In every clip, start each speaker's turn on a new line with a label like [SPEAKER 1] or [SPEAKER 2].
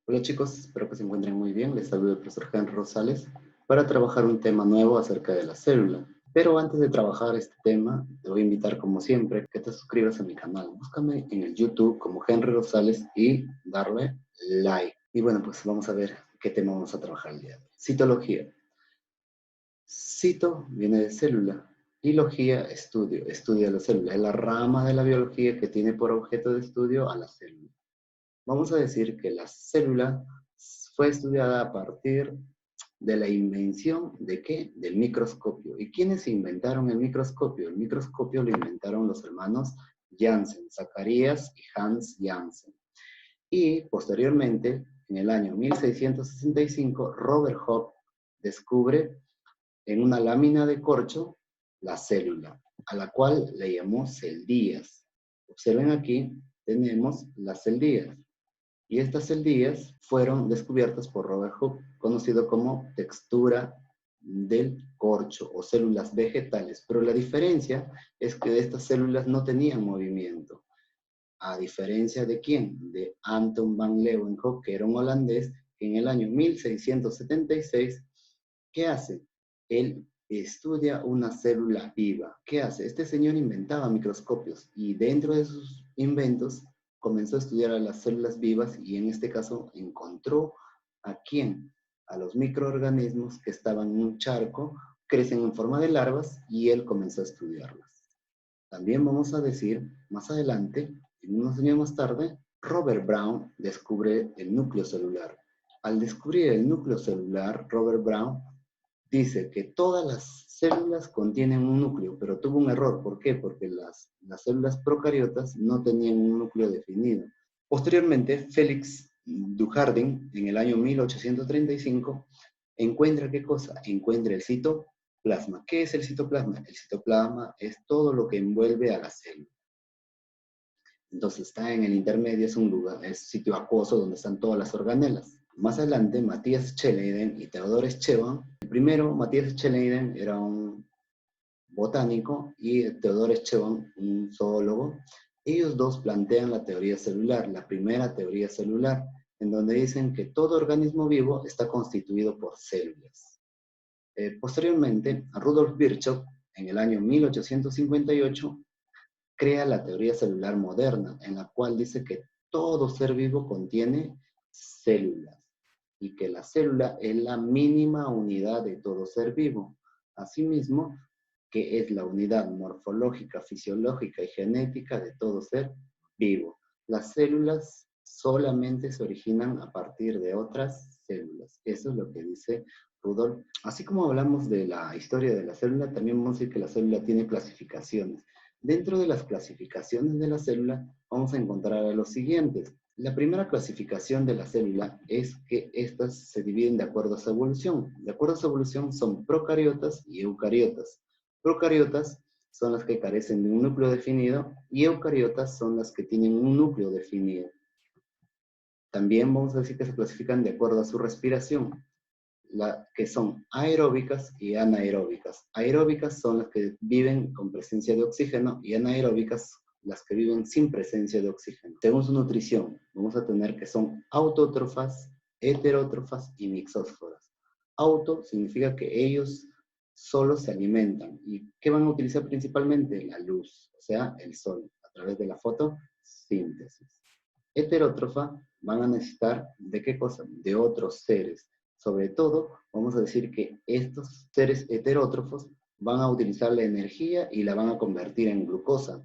[SPEAKER 1] Hola chicos, espero que se encuentren muy bien. Les saluda el profesor Henry Rosales para trabajar un tema nuevo acerca de la célula. Pero antes de trabajar este tema, te voy a invitar como siempre que te suscribas a mi canal. Búscame en el YouTube como Henry Rosales y darle like. Y bueno, pues vamos a ver qué tema vamos a trabajar el día de hoy. Citología. Cito viene de célula y logía, estudio. Estudia la célula. Es la rama de la biología que tiene por objeto de estudio a la célula. Vamos a decir que la célula fue estudiada a partir de la invención ¿de qué? Del microscopio. ¿Y quiénes inventaron el microscopio? El microscopio lo inventaron los hermanos Janssen, Zacarías y Hans Janssen. Y posteriormente, en el año 1665, Robert Hooke descubre en una lámina de corcho la célula, a la cual le llamó celdías. Observen aquí, tenemos las celdías. Y estas celdías fueron descubiertas por Robert Hooke, conocido como textura del corcho o células vegetales. Pero la diferencia es que estas células no tenían movimiento. A diferencia de quién? De Anton van Leeuwenhoek, que era un holandés, que en el año 1676, ¿qué hace? Él estudia una célula viva. ¿Qué hace? Este señor inventaba microscopios y dentro de sus inventos comenzó a estudiar a las células vivas y en este caso encontró ¿a quién? A los microorganismos que estaban en un charco, crecen en forma de larvas y él comenzó a estudiarlas. También vamos a decir más adelante, en unos años más tarde, Robert Brown descubre el núcleo celular. Al descubrir el núcleo celular, Robert Brown dice que todas las células contienen un núcleo, pero tuvo un error. ¿Por qué? Porque las células procariotas no tenían un núcleo definido. Posteriormente, Félix Dujardin, en el año 1835, encuentra ¿qué cosa? Encuentra el citoplasma. ¿Qué es el citoplasma? El citoplasma es todo lo que envuelve a la célula. Entonces está en el intermedio, es un lugar, es sitio acuoso donde están todas las organelas. Más adelante, Matthias Schleiden y Theodor Scheban. El primero, Matthias Schleiden, era un botánico y Theodor Scheban, un zoólogo. Ellos dos plantean la teoría celular, la primera teoría celular, en donde dicen que todo organismo vivo está constituido por células. Posteriormente, Rudolf Virchow, en el año 1858, crea la teoría celular moderna, en la cual dice que todo ser vivo contiene células y que la célula es la mínima unidad de todo ser vivo. Asimismo, que es la unidad morfológica, fisiológica y genética de todo ser vivo. Las células solamente se originan a partir de otras células. Eso es lo que dice Rudolf. Así como hablamos de la historia de la célula, también vamos a decir que la célula tiene clasificaciones. Dentro de las clasificaciones de la célula vamos a encontrar a los siguientes. La primera clasificación de la célula es que estas se dividen de acuerdo a su evolución. De acuerdo a su evolución son procariotas y eucariotas. Procariotas son las que carecen de un núcleo definido y eucariotas son las que tienen un núcleo definido. También vamos a decir que se clasifican de acuerdo a su respiración, que son aeróbicas y anaeróbicas. Aeróbicas son las que viven con presencia de oxígeno y anaeróbicas las que viven sin presencia de oxígeno. Según su nutrición, vamos a tener que son autótrofas, heterótrofas y mixósforas. Auto significa que ellos solo se alimentan. ¿Y qué van a utilizar principalmente? La luz, o sea, el sol, a través de la fotosíntesis. Heterótrofa van a necesitar ¿de qué cosa? De otros seres. Sobre todo, vamos a decir que estos seres heterótrofos van a utilizar la energía y la van a convertir en glucosa.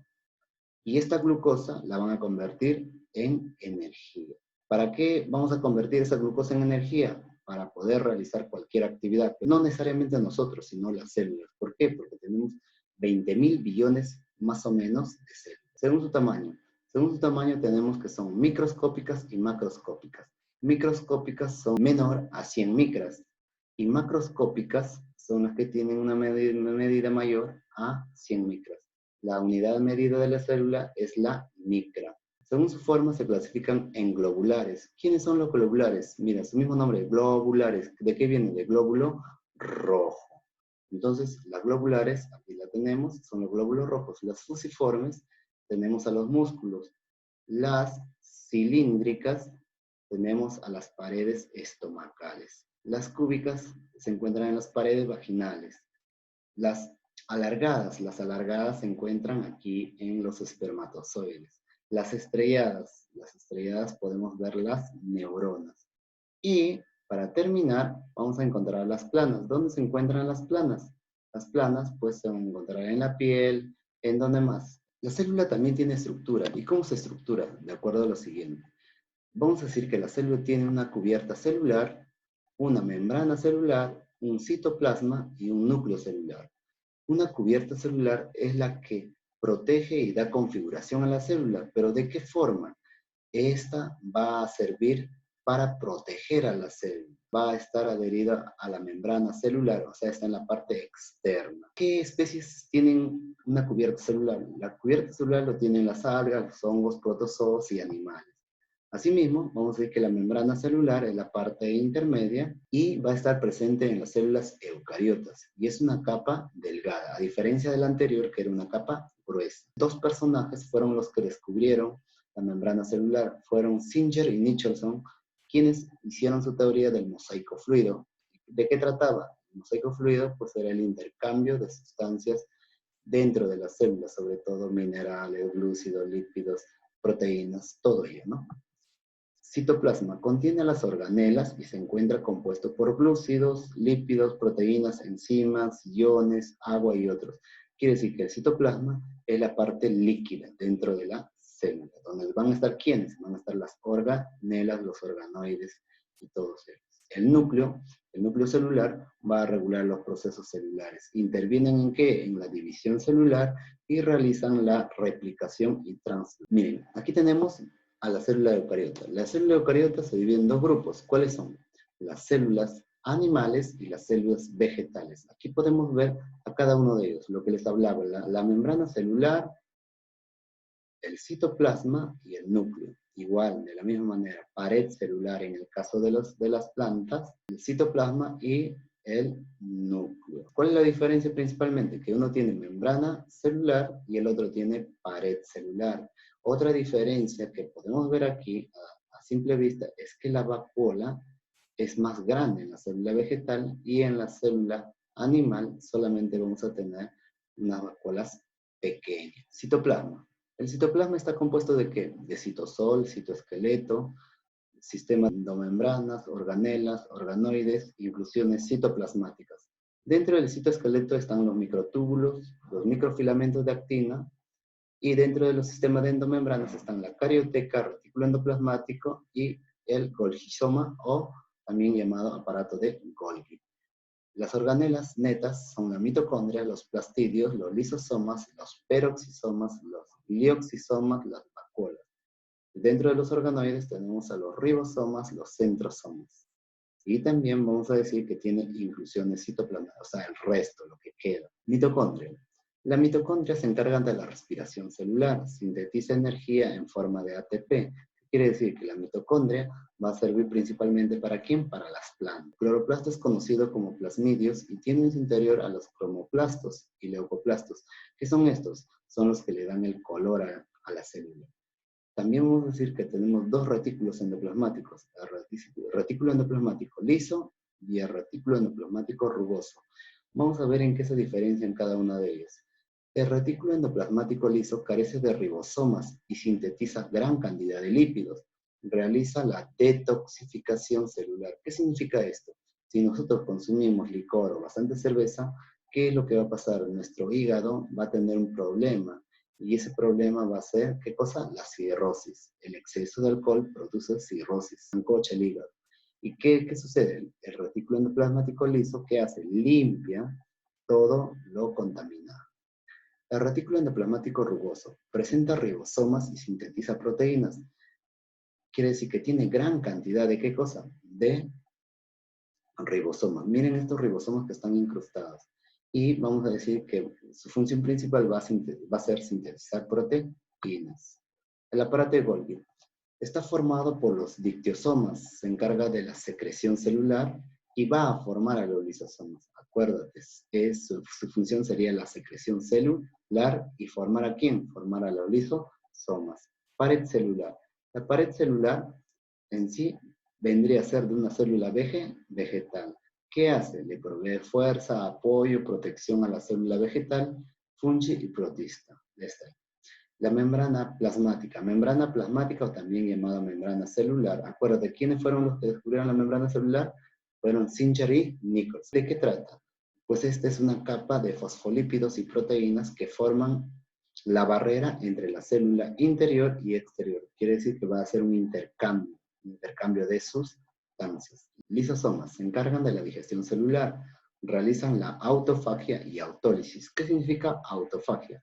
[SPEAKER 1] Y esta glucosa la van a convertir en energía. ¿Para qué vamos a convertir esa glucosa en energía? Para poder realizar cualquier actividad. No necesariamente nosotros, sino las células. ¿Por qué? Porque tenemos 20.000 billones más o menos de células. Según su tamaño. Según su tamaño tenemos que son microscópicas y macroscópicas. Microscópicas son menor a 100 micras. Y macroscópicas son las que tienen una medida mayor a 100 micras. La unidad medida de la célula es la micra. Según su forma se clasifican en globulares. ¿Quiénes son los globulares? Mira, su mismo nombre, globulares. ¿De qué viene? De glóbulo rojo. Entonces, las globulares, aquí la tenemos, son los glóbulos rojos. Las fusiformes, tenemos a los músculos. Las cilíndricas, tenemos a las paredes estomacales. Las cúbicas se encuentran en las paredes vaginales. Las alargadas se encuentran aquí en los espermatozoides. Las estrelladas podemos ver las neuronas. Y para terminar, vamos a encontrar las planas. ¿Dónde se encuentran las planas? Las planas pues se van a encontrar en la piel, ¿en dónde más? La célula también tiene estructura. ¿Y cómo se estructura? De acuerdo a lo siguiente. Vamos a decir que la célula tiene una cubierta celular, una membrana celular, un citoplasma y un núcleo celular. Una cubierta celular es la que protege y da configuración a la célula, pero ¿de qué forma? Esta va a servir para proteger a la célula. Va a estar adherida a la membrana celular, o sea, está en la parte externa. ¿Qué especies tienen una cubierta celular? La cubierta celular lo tienen las algas, los hongos, protozoos y animales. Asimismo, vamos a decir que la membrana celular es la parte intermedia y va a estar presente en las células eucariotas. Y es una capa delgada, a diferencia de la anterior, que era una capa gruesa. Dos personajes fueron los que descubrieron la membrana celular. Fueron Singer y Nicholson, quienes hicieron su teoría del mosaico fluido. ¿De qué trataba? El mosaico fluido pues era el intercambio de sustancias dentro de las células, sobre todo minerales, glúcidos, lípidos, proteínas, todo ello, ¿no? Citoplasma contiene las organelas y se encuentra compuesto por glúcidos, lípidos, proteínas, enzimas, iones, agua y otros. Quiere decir que el citoplasma es la parte líquida dentro de la célula, donde van a estar ¿quiénes? Van a estar las organelas, los organoides y todos ellos. El núcleo celular va a regular los procesos celulares. ¿Intervienen en qué? En la división celular y realizan la replicación y translocación. Miren, aquí tenemos a la célula eucariota. La célula eucariota se divide en dos grupos. ¿Cuáles son? Las células animales y las células vegetales. Aquí podemos ver a cada uno de ellos, lo que les hablaba, la membrana celular, el citoplasma y el núcleo. Igual, de la misma manera, pared celular en el caso de las plantas, el citoplasma y el núcleo. ¿Cuál es la diferencia principalmente? Que uno tiene membrana celular y el otro tiene pared celular. Otra diferencia que podemos ver aquí a simple vista es que la vacuola es más grande en la célula vegetal y en la célula animal solamente vamos a tener unas vacuolas pequeñas. Citoplasma. El citoplasma está compuesto ¿de qué? De citosol, citoesqueleto, sistema de endomembranas, organelas, organoides, inclusiones citoplasmáticas. Dentro del citoesqueleto están los microtúbulos, los microfilamentos de actina, y dentro de los sistemas de endomembranas están la carioteca, retículo endoplasmático y el Golgisoma, o también llamado aparato de Golgi. Las organelas netas son la mitocondria, los plastidios, los lisosomas, los peroxisomas, los glioxisomas, las vacuolas. Dentro de los organoides tenemos a los ribosomas, los centrosomas. Y también vamos a decir que tiene inclusiones citoplasmáticas, o sea, el resto, lo que queda. Mitocondria. La mitocondria se encarga de la respiración celular, sintetiza energía en forma de ATP. Quiere decir que la mitocondria va a servir principalmente ¿para quién? Para las plantas. El cloroplasto es conocido como plasmidios y tiene en su interior a los cromoplastos y leucoplastos. ¿Qué son estos? Son los que le dan el color a la célula. También vamos a decir que tenemos dos retículos endoplasmáticos, el retículo endoplasmático liso y el retículo endoplasmático rugoso. Vamos a ver en qué se diferencian cada una de ellas. El retículo endoplasmático liso carece de ribosomas y sintetiza gran cantidad de lípidos. Realiza la detoxificación celular. ¿Qué significa esto? Si nosotros consumimos licor o bastante cerveza, ¿qué es lo que va a pasar? Nuestro hígado va a tener un problema. Y ese problema va a ser, ¿qué cosa? La cirrosis. El exceso de alcohol produce cirrosis, ancocha el hígado. ¿Y qué sucede? El retículo endoplasmático liso, ¿qué hace? Limpia todo lo contaminado. El retículo endoplasmático rugoso presenta ribosomas y sintetiza proteínas. Quiere decir que tiene gran cantidad de ¿qué cosa? De ribosomas. Miren estos ribosomas que están incrustados. Y vamos a decir que su función principal va a ser sintetizar proteínas. El aparato de Golgi está formado por los dictiosomas, se encarga de la secreción celular y va a formar a los lisosomas. Acuérdate, su función sería la secreción celular y formar ¿a quién? Formar a los lisosomas. Pared celular. La pared celular en sí vendría a ser de una célula vegetal. ¿Qué hace? Le provee fuerza, apoyo, protección a la célula vegetal, fungi y protista. Ya está. La membrana plasmática o también llamada membrana celular. Acuérdate, ¿quiénes fueron los que descubrieron la membrana celular? Fueron Singer y Nichols. ¿De qué trata? Pues esta es una capa de fosfolípidos y proteínas que forman la barrera entre la célula interior y exterior. Quiere decir que va a ser un intercambio de sustancias. Lisosomas se encargan de la digestión celular, realizan la autofagia y autólisis. ¿Qué significa autofagia?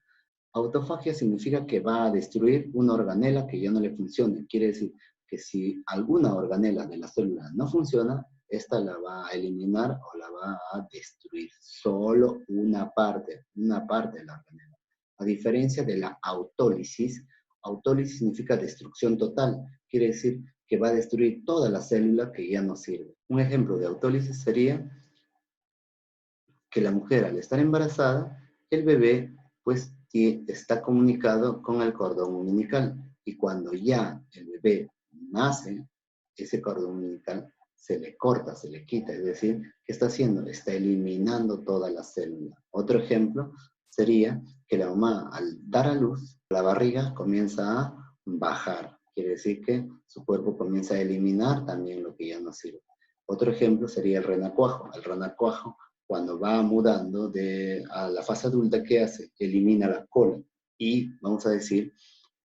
[SPEAKER 1] Autofagia significa que va a destruir una organela que ya no le funcione. Quiere decir que si alguna organela de la célula no funciona, esta la va a eliminar o la va a destruir. Solo una parte de la organela. A diferencia de la autólisis significa destrucción total. Quiere decir que va a destruir toda la célula que ya no sirve. Un ejemplo de autólisis sería que la mujer al estar embarazada, el bebé pues está comunicado con el cordón umbilical y cuando ya el bebé nace, ese cordón umbilical se le corta, se le quita, es decir, ¿qué está haciendo? Está eliminando toda la célula. Otro ejemplo sería que la mamá al dar a luz, la barriga comienza a bajar, quiere decir que su cuerpo comienza a eliminar también lo que ya no sirve. Otro ejemplo sería el renacuajo. El renacuajo, cuando va mudando a la fase adulta, ¿qué hace? Elimina la cola y vamos a decir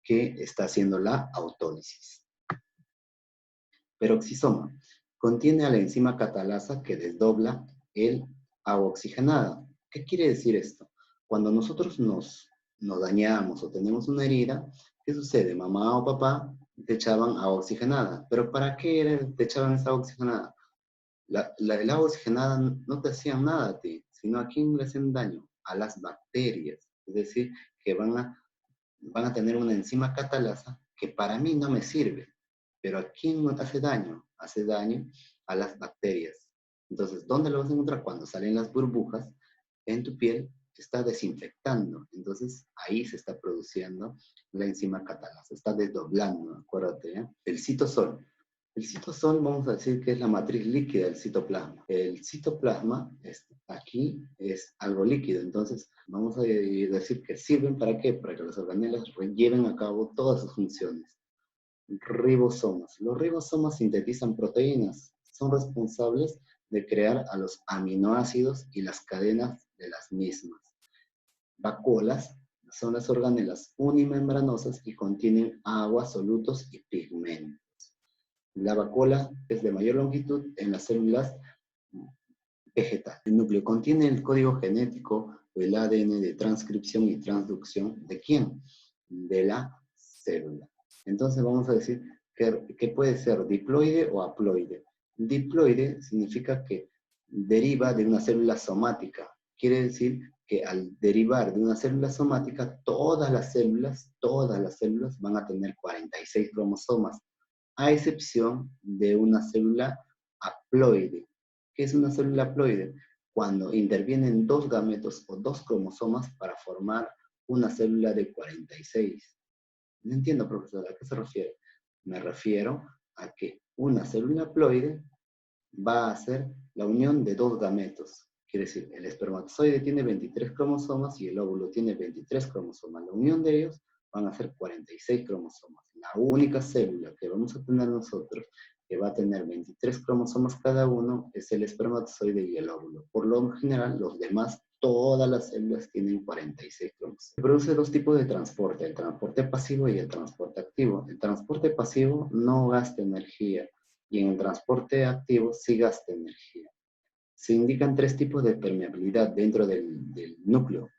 [SPEAKER 1] que está haciendo la autólisis. Peroxisoma. Contiene a la enzima catalasa que desdobla el agua oxigenada. ¿Qué quiere decir esto? Cuando nosotros nos dañamos o tenemos una herida, ¿qué sucede? Mamá o papá te echaban agua oxigenada. ¿Pero para qué te echaban esa agua oxigenada? El agua oxigenada no te hacía nada a ti, sino a quién le hacen daño, a las bacterias. Es decir, que van a tener una enzima catalasa que para mí no me sirve. Pero ¿a quién no te hace daño? Hace daño a las bacterias. Entonces, ¿dónde lo vas a encontrar? Cuando salen las burbujas en tu piel, se está desinfectando. Entonces, ahí se está produciendo la enzima catalasa. Se está desdoblando, acuérdate, ¿eh? El citosol. El citosol, vamos a decir que es la matriz líquida del citoplasma. El citoplasma, aquí, es algo líquido. Entonces, vamos a decir que sirven ¿para qué? Para que las organelas lleven a cabo todas sus funciones. Ribosomas. Los ribosomas sintetizan proteínas. Son responsables de crear a los aminoácidos y las cadenas de las mismas. Vacuolas son las organelas unimembranosas y contienen agua, solutos y pigmentos. La vacuola es de mayor longitud en las células vegetales. El núcleo contiene el código genético o el ADN de transcripción y transducción. ¿De quién? De la célula. Entonces vamos a decir que puede ser diploide o haploide. Diploide significa que deriva de una célula somática. Quiere decir que al derivar de una célula somática, todas las células van a tener 46 cromosomas, a excepción de una célula haploide. ¿Qué es una célula haploide? Cuando intervienen dos gametos o dos cromosomas para formar una célula de 46. No entiendo, profesor, ¿a qué se refiere? Me refiero a que una célula haploide va a ser la unión de dos gametos. Quiere decir, el espermatozoide tiene 23 cromosomas y el óvulo tiene 23 cromosomas. La unión de ellos van a ser 46 cromosomas. La única célula que vamos a tener nosotros, que va a tener 23 cromosomas cada uno, es el espermatozoide y el óvulo. Por lo general, los demás, todas las células tienen 46 cromosomas. Se produce dos tipos de transporte, el transporte pasivo y el transporte activo. El transporte pasivo no gasta energía y en el transporte activo sí gasta energía. Se indican tres tipos de permeabilidad dentro del núcleo.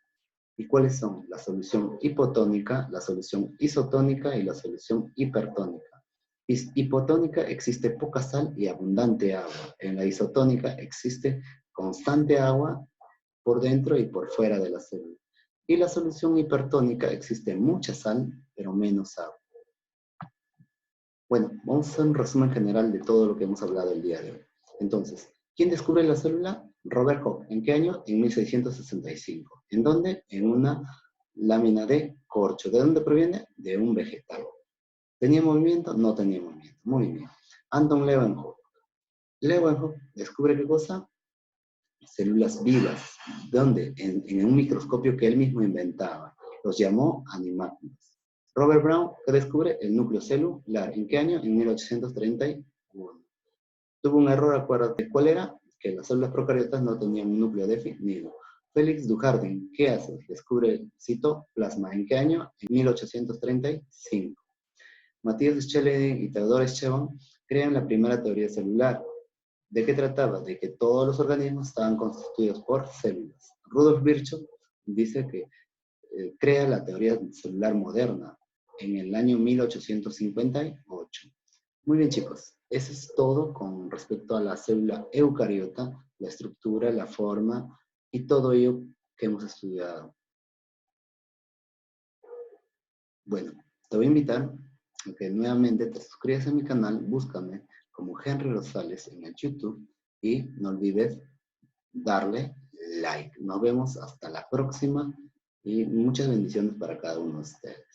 [SPEAKER 1] ¿Y cuáles son? La solución hipotónica, la solución isotónica y la solución hipertónica. Hipotónica existe poca sal y abundante agua. En la isotónica existe constante agua por dentro y por fuera de la célula. Y la solución hipertónica existe mucha sal, pero menos agua. Bueno, vamos a hacer un resumen general de todo lo que hemos hablado el día de hoy. Entonces, ¿quién descubre la célula? Robert Koch. ¿En qué año? En 1665. ¿En dónde? En una lámina de corcho. ¿De dónde proviene? De un vegetal. ¿Tenía movimiento? No tenía movimiento. Muy bien. Anton Leeuwenhoek. Leeuwenhoek descubre qué cosa, células vivas, donde en un microscopio que él mismo inventaba. Los llamó animáculas. Robert Brown, que descubre el núcleo celular. ¿En qué año? En 1831. Tuvo un error, acuérdate cuál era, que las células procariotas no tenían un núcleo definido. Félix Dujardin, ¿qué hace? Descubre el citoplasma. ¿En qué año? En 1835. Matthias Scheledin y Theodor Scheban crean la primera teoría celular. ¿De qué trataba? De que todos los organismos estaban constituidos por células. Rudolf Virchow dice que crea la teoría celular moderna en el año 1858. Muy bien, chicos. Eso es todo con respecto a la célula eucariota, la estructura, la forma y todo ello que hemos estudiado. Bueno, te voy a invitar a que nuevamente te suscribas a mi canal, búscame como Henry Rosales en el YouTube y no olvides darle like. Nos vemos hasta la próxima y muchas bendiciones para cada uno de ustedes.